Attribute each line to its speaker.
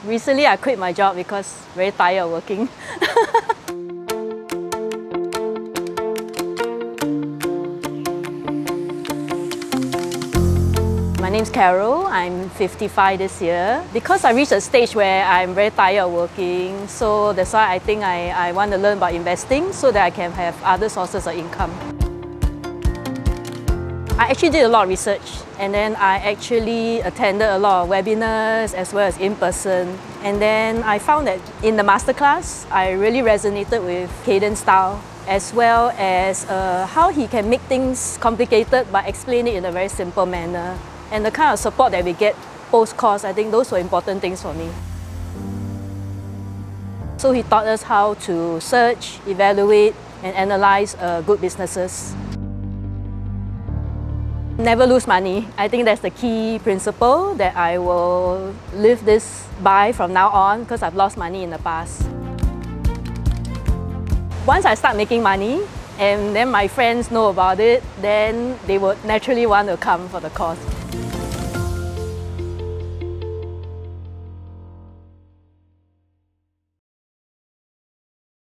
Speaker 1: Recently, I quit my job because very tired of working. My name's Carol. I'm 55 this year. Because I reached a stage where I'm very tired of working, so that's why I think I want to learn about investing so that I can have other sources of income. I actually did a lot of research, and then I actually attended a lot of webinars as well as in person. And then I found that in the masterclass, I really resonated with Cayden's style, as well as how he can make things complicated but explain it in a very simple manner. And the kind of support that we get post-course, I think those were important things for me. So he taught us how to search, evaluate, and analyze good businesses. Never lose money. I think that's the key principle that I will live this by from now on because I've lost money in the past. Once I start making money and then my friends know about it, then they would naturally want to come for the course.